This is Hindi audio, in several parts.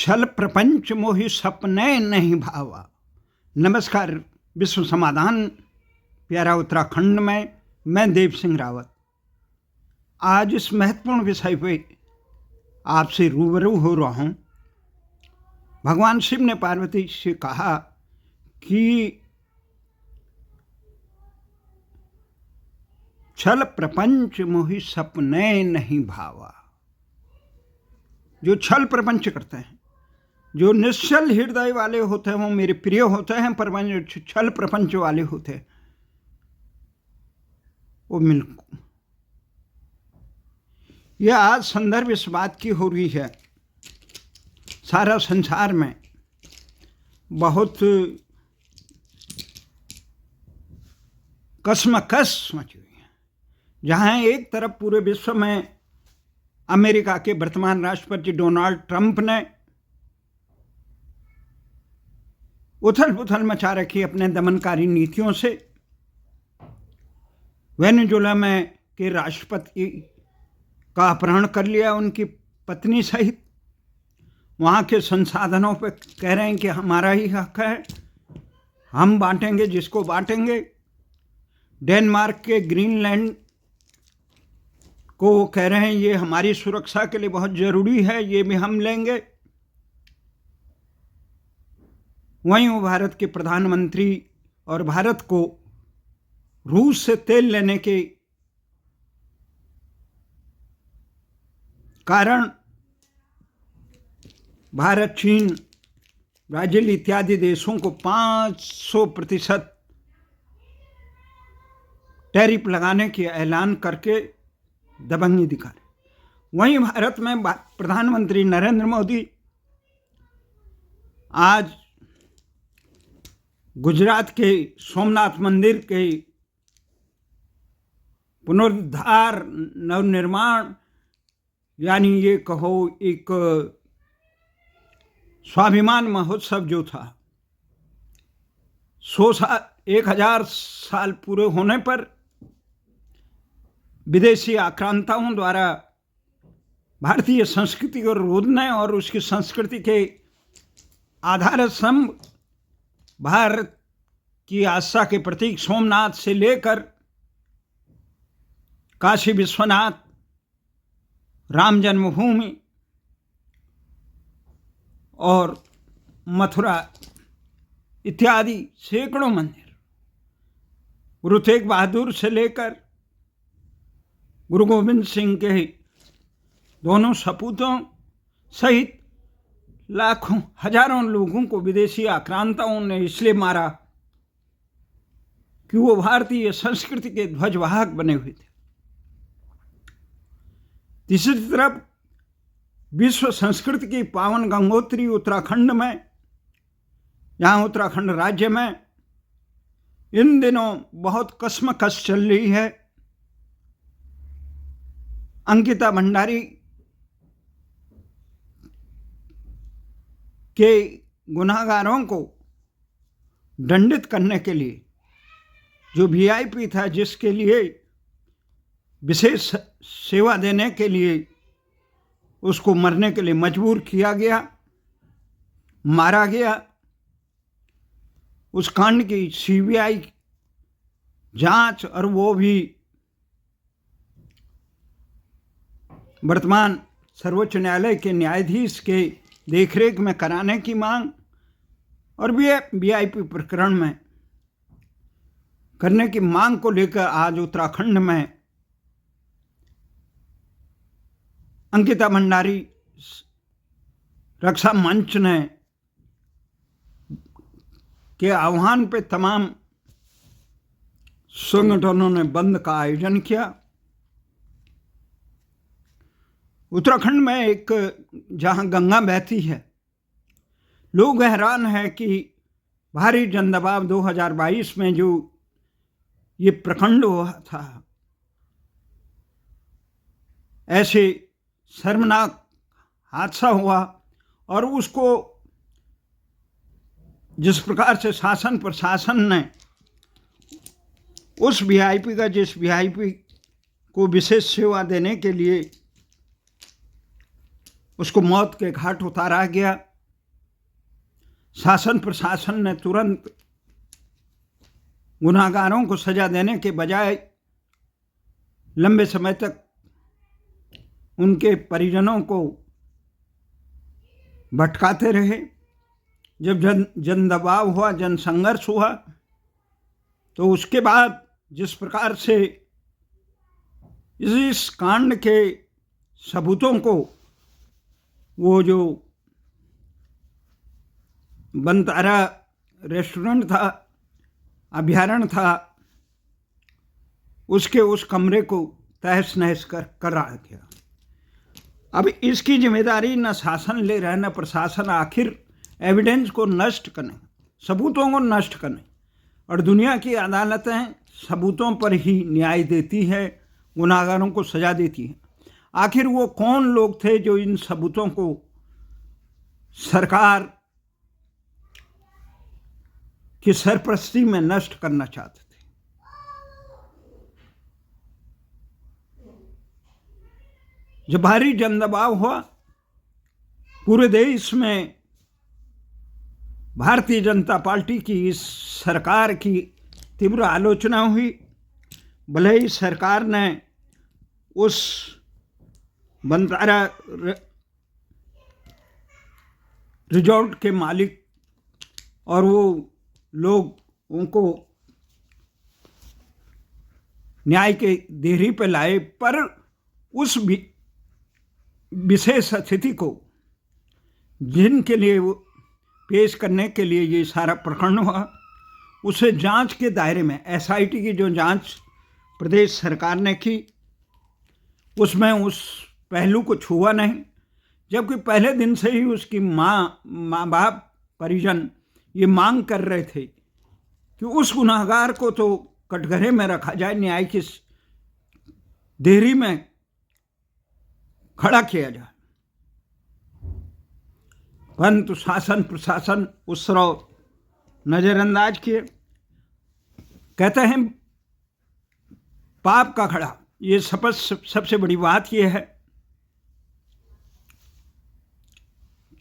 छल प्रपंच मोहि सपने नहीं भावा। नमस्कार, विश्व समाधान प्यारा उत्तराखंड में मैं देव सिंह रावत आज इस महत्वपूर्ण विषय पे आपसे रूबरू हो रहा हूँ। भगवान शिव ने पार्वती से कहा कि छल प्रपंच मोहि सपने नहीं भावा। जो छल प्रपंच करते हैं, जो निश्चल हृदय वाले होते हैं, वो मेरे प्रिय होते हैं, पर जो छल प्रपंच वाले होते हैं वो यह आज संदर्भ इस बात की हो रही है, सारा संसार में बहुत कसमकस मची हुई है। जहाँ एक तरफ पूरे विश्व में अमेरिका के वर्तमान राष्ट्रपति डोनाल्ड ट्रंप ने उथल पुथल मचा रखी अपने दमनकारी नीतियों से। वेनेजुएला में के राष्ट्रपति का अपहरण कर लिया उनकी पत्नी सहित। वहाँ के संसाधनों पर कह रहे हैं कि हमारा ही हक है, हम बांटेंगे जिसको बांटेंगे। डेनमार्क के ग्रीनलैंड को वो कह रहे हैं ये हमारी सुरक्षा के लिए बहुत ज़रूरी है, ये भी हम लेंगे। वहीं वो भारत के प्रधानमंत्री और भारत को रूस से तेल लेने के कारण भारत, चीन, ब्राजील इत्यादि देशों को 500% टैरिफ लगाने की ऐलान करके दबंगी दिखा रहे। वहीं भारत में प्रधानमंत्री नरेंद्र मोदी आज गुजरात के सोमनाथ मंदिर के पुनरुद्धार, नवनिर्माण, यानी ये कहो एक स्वाभिमान महोत्सव जो था, 1000 साल पूरे होने पर विदेशी आक्रांताओं द्वारा भारतीय संस्कृति को रोधने और उसकी संस्कृति के आधार स्तंभ भारत की आस्था के प्रतीक सोमनाथ से लेकर काशी विश्वनाथ, राम जन्मभूमि और मथुरा इत्यादि सैकड़ों मंदिर, गुरु तेग बहादुर से लेकर गुरु गोविंद सिंह के दोनों सपूतों सहित लाखों हजारों लोगों को विदेशी आक्रांताओं ने इसलिए मारा कि वो भारतीय संस्कृति के ध्वजवाहक बने हुए थे। तीसरी तरफ विश्व संस्कृति की पावन गंगोत्री उत्तराखंड में, यहाँ उत्तराखंड राज्य में इन दिनों बहुत कसमकस चल रही है। अंकिता भंडारी के गुनाहगारों को दंडित करने के लिए जो वीआईपी था, जिसके लिए विशेष सेवा देने के लिए उसको मरने के लिए मजबूर किया गया, मारा गया। उस कांड की सीबीआई जांच और वो भी वर्तमान सर्वोच्च न्यायालय के न्यायाधीश के देखरेख में कराने की मांग और वीआईपी प्रकरण में करने की मांग को लेकर आज उत्तराखंड में अंकिता भंडारी रक्षा मंच ने के आह्वान पे तमाम संगठनों ने बंद का आयोजन किया। उत्तराखंड में एक जहां गंगा बहती है, लोग हैरान है कि भारी जनदबाव 2022 में जो ये प्रखंड हुआ था, ऐसे शर्मनाक हादसा हुआ और उसको जिस प्रकार से शासन प्रशासन ने उस वीआईपी का, जिस वीआईपी को विशेष सेवा देने के लिए उसको मौत के घाट उतारा गया, शासन प्रशासन ने तुरंत गुनाहगारों को सजा देने के बजाय लंबे समय तक उनके परिजनों को भटकाते रहे। जब जन दबाव हुआ, जन संघर्ष हुआ, तो उसके बाद जिस प्रकार से इस कांड के सबूतों को वो जो बनतारा रेस्टोरेंट था, अभयारण्य था, उसके उस कमरे को तहस नहस कर रहा गया। अब इसकी जिम्मेदारी न शासन ले रहा है न प्रशासन, आखिर एविडेंस को नष्ट करने, सबूतों को नष्ट करने। और दुनिया की अदालतें सबूतों पर ही न्याय देती है, गुनाहगारों को सजा देती है। आखिर वो कौन लोग थे जो इन सबूतों को सरकार की सरपरस्ती में नष्ट करना चाहते थे? जब भारी जन दबाव हुआ, पूरे देश में भारतीय जनता पार्टी की इस सरकार की तीव्र आलोचना हुई। भले ही सरकार ने उस बनतारा रिजॉर्ट के मालिक और वो लोग उनको न्याय के देहरी पे लाए, पर उस विशेष अतिथि को जिनके लिए वो पेश करने के लिए ये सारा प्रकरण हुआ, उसे जांच के दायरे में एसआईटी की जो जांच प्रदेश सरकार ने की, उसमें उस पहलू को छुआ नहीं। जबकि पहले दिन से ही उसकी माँ बाप परिजन ये मांग कर रहे थे कि उस गुनाहगार को तो कटघरे में रखा जाए, न्याय की देहरी में खड़ा किया जाए। परंतु शासन प्रशासन उस तरह नजरअंदाज किए। कहते हैं पाप का खड़ा। ये सबसे बड़ी बात यह है,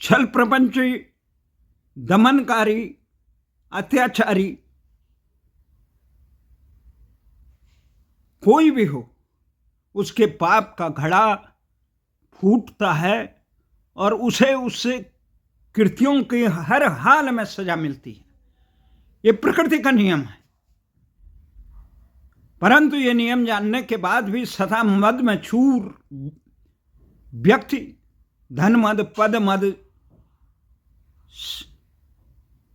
छल प्रपंची, दमनकारी, अत्याचारी कोई भी हो, उसके पाप का घड़ा फूटता है और उसे उससे कृत्यों के हर हाल में सजा मिलती है। ये प्रकृति का नियम है। परंतु ये नियम जानने के बाद भी सदा मद में चूर व्यक्ति धन मद, पद मद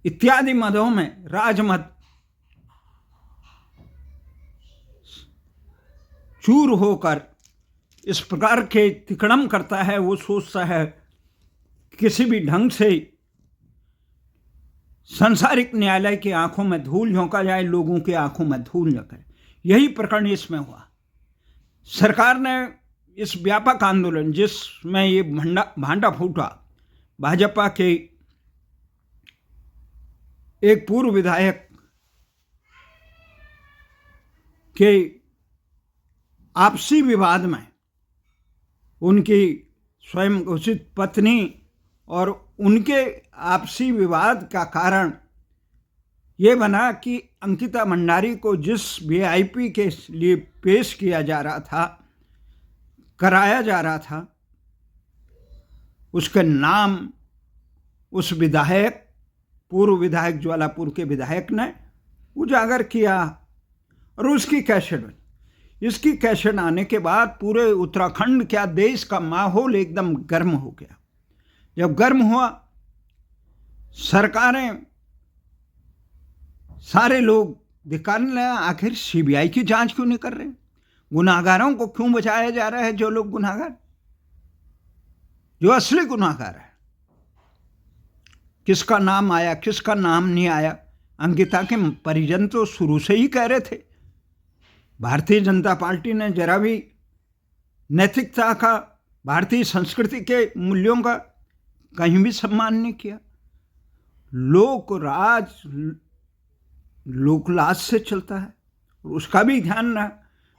इत्यादि मदों में, राजमद, चूर होकर इस प्रकार के तिकड़म करता है। वो सोचता है किसी भी ढंग से सांसारिक न्यायालय की आंखों में धूल झोंका जाए, लोगों की आंखों में धूल झोंका। यही प्रकरण इसमें हुआ। सरकार ने इस व्यापक आंदोलन जिसमें ये भांडा फूटा, भाजपा के एक पूर्व विधायक के आपसी विवाद में उनकी स्वयं घोषित पत्नी और उनके आपसी विवाद का कारण ये बना कि अंकिता भंडारी को जिस वीआईपी के लिए पेश किया जा रहा था, कराया जा रहा था, उसके नाम उस विधायक, पूर्व विधायक ज्वालापुर के विधायक ने उजागर किया और उसकी कैसेट बनी। इसकी कैसेट आने के बाद पूरे उत्तराखंड, क्या देश का माहौल एकदम गर्म हो गया। जब गर्म हुआ, सरकारें, सारे लोग दिखाने लगे आखिर सीबीआई की जांच क्यों नहीं कर रहे, गुनाहगारों को क्यों बचाया जा रहा है। जो लोग गुनाहगार, जो असली गुनाहगार है, किसका नाम आया, किसका नाम नहीं आया। अंकिता के परिजन तो शुरू से ही कह रहे थे। भारतीय जनता पार्टी ने जरा भी नैतिकता का, भारतीय संस्कृति के मूल्यों का कहीं भी सम्मान नहीं किया। लोकराज लोकलाज से चलता है, उसका भी ध्यान रहा।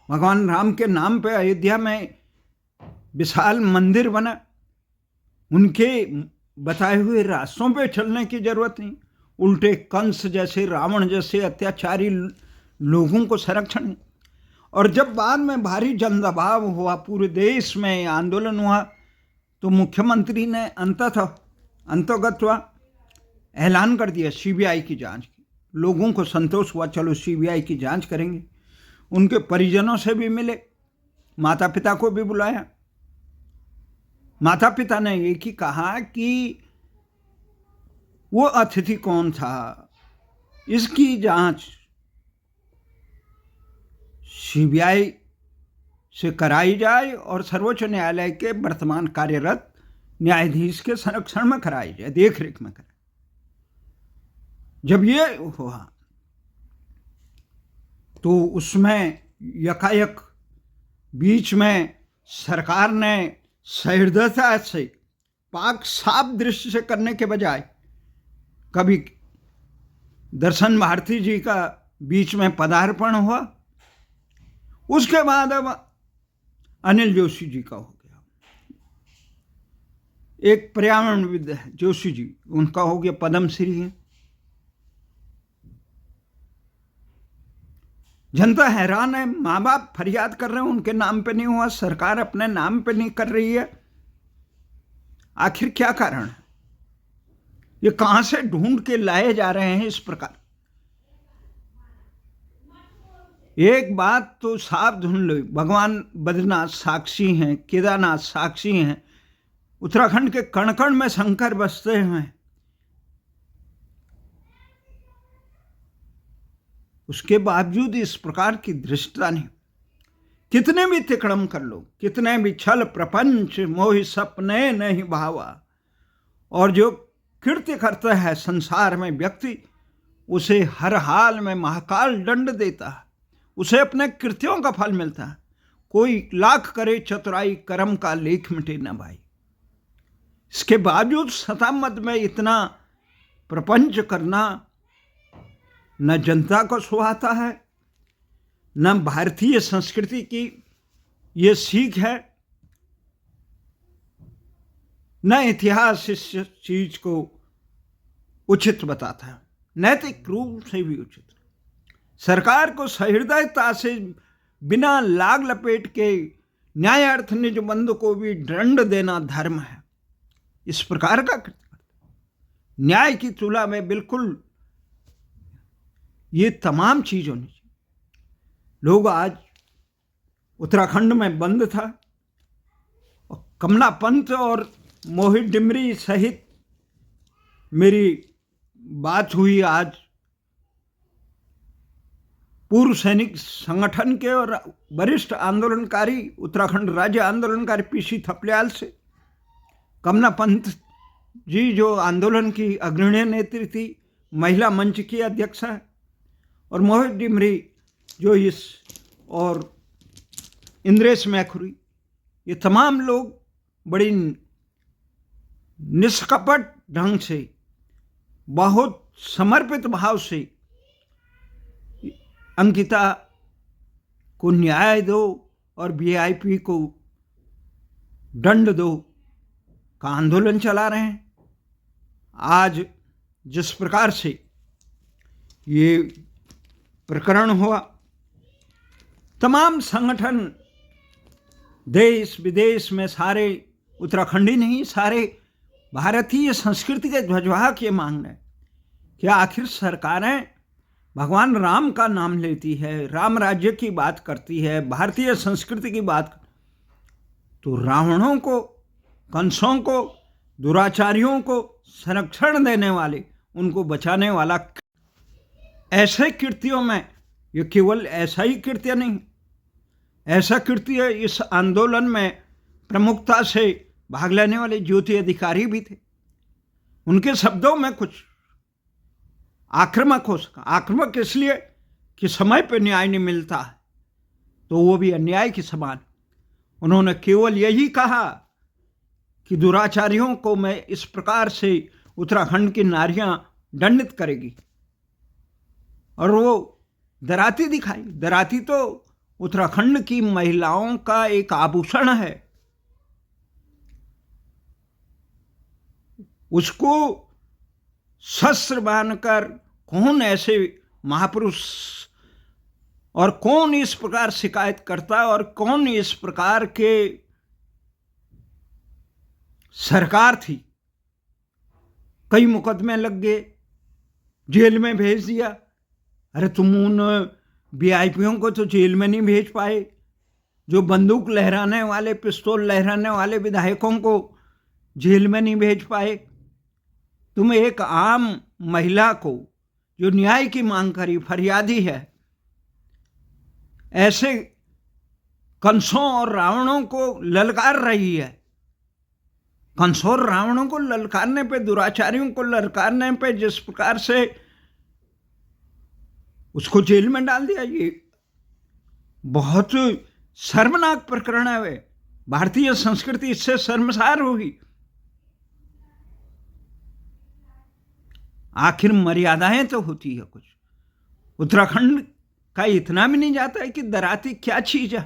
भगवान राम के नाम पे अयोध्या में विशाल मंदिर बना, उनके बताए हुए रास्तों पे चलने की जरूरत नहीं, उल्टे कंस जैसे, रावण जैसे अत्याचारी लोगों को संरक्षण नहीं। और जब बाद में भारी जन दबाव हुआ, पूरे देश में आंदोलन हुआ, तो मुख्यमंत्री ने अंतगत्वा ऐलान कर दिया सीबीआई की जांच की। लोगों को संतोष हुआ, चलो सीबीआई की जांच करेंगे। उनके परिजनों से भी मिले, माता पिता को भी बुलाया। माता पिता ने एक ही कहा कि वो अतिथि कौन था, इसकी जांच सीबीआई से कराई जाए और सर्वोच्च न्यायालय के वर्तमान कार्यरत न्यायाधीश के संरक्षण में कराई जाए, देखरेख में कराई। जब ये हुआ तो उसमें यकायक बीच में सरकार ने सहृदयता से, पाक साफ दृष्टि से करने के बजाय, कभी दर्शन भारती जी का बीच में पदार्पण हुआ, उसके बाद अब अनिल जोशी जी का हो गया। एक पर्यावरणविद है जोशी जी, उनका हो गया पद्मश्री है। जनता हैरान है, माँ बाप फरियाद कर रहे हैं उनके नाम पे नहीं हुआ, सरकार अपने नाम पे नहीं कर रही है। आखिर क्या कारण है? ये कहां से ढूंढ के लाए जा रहे हैं इस प्रकार? एक बात तो साफ ढूंढ लो, भगवान बद्रीनाथ साक्षी हैं, केदारनाथ साक्षी हैं, उत्तराखंड के कण कण में शंकर बसते हैं। उसके बावजूद इस प्रकार की दृष्टता नहीं। कितने भी तिकड़म कर लो, कितने भी छल प्रपंच मोहि सपने नहीं भावा, और जो कृत्य करता है संसार में व्यक्ति, उसे हर हाल में महाकाल दंड देता है, उसे अपने कृत्यों का फल मिलता है। कोई लाख करे चतुराई, कर्म का लेख मिटे न भाई। इसके बावजूद सता मत में इतना प्रपंच करना न जनता को सुहाता है, न भारतीय संस्कृति की ये सीख है, न इतिहास इस चीज को उचित बताता है, नैतिक रूप से भी उचित। सरकार को सहृदयता से बिना लाग लपेट के न्यायार्थ निज बंधु को भी दंड देना धर्म है। इस प्रकार का न्याय की तुला में बिल्कुल ये तमाम चीज होनी चाहिए। लोग आज उत्तराखंड में बंद था, और कमला पंत और मोहित डिमरी सहित मेरी बात हुई आज पूर्व सैनिक संगठन के और वरिष्ठ आंदोलनकारी, उत्तराखंड राज्य आंदोलनकारी पीसी थपलियाल से। कमला पंत जी जो आंदोलन की अग्रणी नेत्री थी, महिला मंच की अध्यक्ष है, और मोहित डिमरी जो इस, और इंद्रेश मैखुरी, ये तमाम लोग बड़ी निष्कपट ढंग से, बहुत समर्पित भाव से अंकिता को न्याय दो और वीआईपी को दंड दो का आंदोलन चला रहे हैं। आज जिस प्रकार से ये प्रकरण हुआ, तमाम संगठन देश विदेश में, सारे उत्तराखंडी नहीं, सारे भारतीय संस्कृति के ध्वजवाहक ये मांग रहे कि आखिर सरकारें भगवान राम का नाम लेती है, राम राज्य की बात करती है, भारतीय संस्कृति की बात, तो रावणों को, कंसों को, दुराचारियों को संरक्षण देने वाले, उनको बचाने वाला, ऐसे कृत्यों में ये केवल ऐसा ही कृत्य नहीं, ऐसा कृत्य इस आंदोलन में प्रमुखता से भाग लेने वाले ज्योति अधिकारी भी थे। उनके शब्दों में कुछ आक्रामक हो सका। आक्रामक इसलिए कि समय पर न्याय नहीं मिलता है, तो वो भी अन्याय के समान। उन्होंने केवल यही कहा कि दुराचारियों को मैं इस प्रकार से उत्तराखंड की नारियां दंडित करेगी, और वो दराती दिखाई। दराती तो उत्तराखंड की महिलाओं का एक आभूषण है। उसको शस्त्र बांधकर कौन ऐसे महापुरुष और कौन इस प्रकार शिकायत करता और कौन इस प्रकार के सरकार थी। कई मुकदमे लग गए, जेल में भेज दिया। अरे तुम उन वीआईपीओं को तो जेल में नहीं भेज पाए, जो बंदूक लहराने वाले, पिस्तौल लहराने वाले विधायकों को जेल में नहीं भेज पाए। तुम एक आम महिला को जो न्याय की मांग करी, फरियादी है, ऐसे कंसों और रावणों को ललकार रही है। कंसों और रावणों को ललकारने पे, दुराचारियों को ललकारने पे जिस प्रकार से उसको जेल में डाल दिया, ये बहुत शर्मनाक प्रकरण है। वे भारतीय संस्कृति इससे शर्मसार होगी। आखिर मर्यादाएं तो होती है कुछ। उत्तराखंड का इतना भी नहीं जाता है कि दराती क्या चीज है।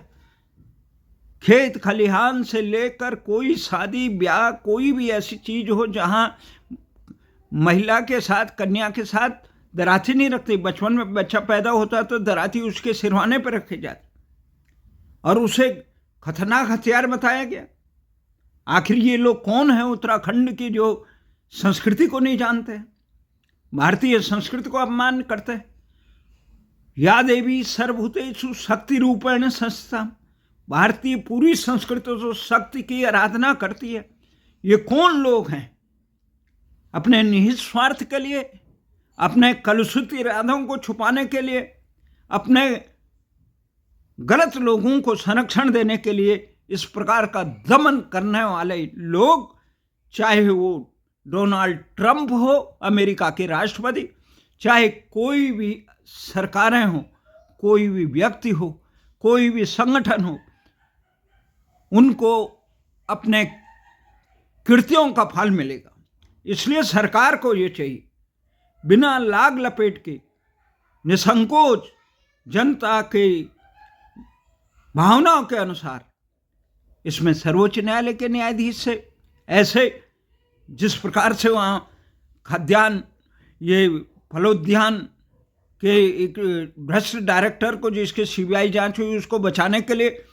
खेत खलिहान से लेकर कोई शादी ब्याह, कोई भी ऐसी चीज हो जहां महिला के साथ, कन्या के साथ दराती नहीं रखती। बचपन में बच्चा पैदा होता तो दराती उसके सिरहाने पर रखे जाते और उसे खतरनाक हथियार बताया गया। आखिर ये लोग कौन है उत्तराखंड की जो संस्कृति को नहीं जानते, भारतीय संस्कृति को अपमान करते हैं। या देवी सर्वभूतेषु शक्ति रूपेण संस्थिता। भारतीय पूरी संस्कृति तो शक्ति की आराधना करती है। ये कौन लोग हैं? अपने निहित स्वार्थ के लिए, अपने कलुषित इरादों को छुपाने के लिए, अपने गलत लोगों को संरक्षण देने के लिए इस प्रकार का दमन करने वाले लोग, चाहे वो डोनाल्ड ट्रंप हो, अमेरिका के राष्ट्रपति, चाहे कोई भी सरकारें हो, कोई भी व्यक्ति हो, कोई भी संगठन हो, उनको अपने कृत्यों का फल मिलेगा। इसलिए सरकार को ये चाहिए, बिना लाग लपेट के, निसंकोच, जनता के भावनाओं के अनुसार, इसमें सर्वोच्च न्यायालय के न्यायाधीश से ऐसे जिस प्रकार से वहाँ खाद्यान्न, ये फलोद्यान के एक भ्रष्ट डायरेक्टर को जिसके सीबीआई जांच हुई, उसको बचाने के लिए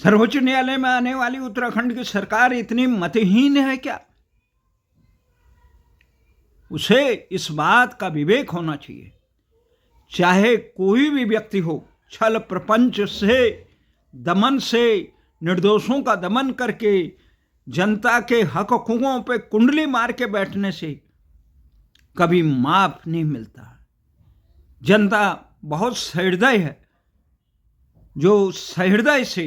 सर्वोच्च न्यायालय में आने वाली उत्तराखंड की सरकार इतनी मतहीन है क्या? उसे इस बात का विवेक होना चाहिए, चाहे कोई भी व्यक्ति हो, छल प्रपंच से, दमन से, निर्दोषों का दमन करके, जनता के हक हकूकों पे कुंडली मार के बैठने से कभी माफ नहीं मिलता। जनता बहुत सहृदय है। जो सहृदय से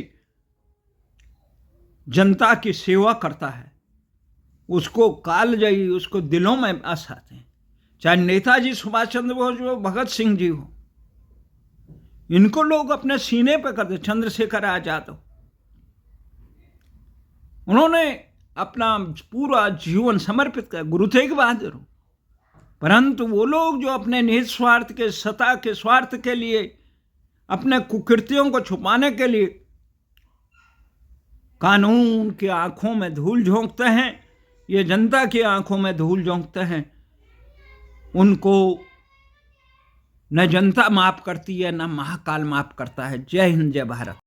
जनता की सेवा करता है, उसको कालजयी, उसको दिलों में बस आते हैं। चाहे नेताजी सुभाष चंद्र बोस हो, भगत सिंह जी हो, इनको लोग अपने सीने पे करते। चंद्रशेखर आजाद हो, उन्होंने अपना पूरा जीवन समर्पित किया। गुरु तेग बहादुर हो, परंतु वो लोग जो अपने निहित स्वार्थ के, सत्ता के स्वार्थ के लिए, अपने कुकृत्यों को छुपाने के लिए कानून की आंखों में धूल झोंकते हैं, ये जनता की आंखों में धूल झोंकते हैं, उनको न जनता माफ करती है, न महाकाल माफ करता है। जय हिंद, जय भारत।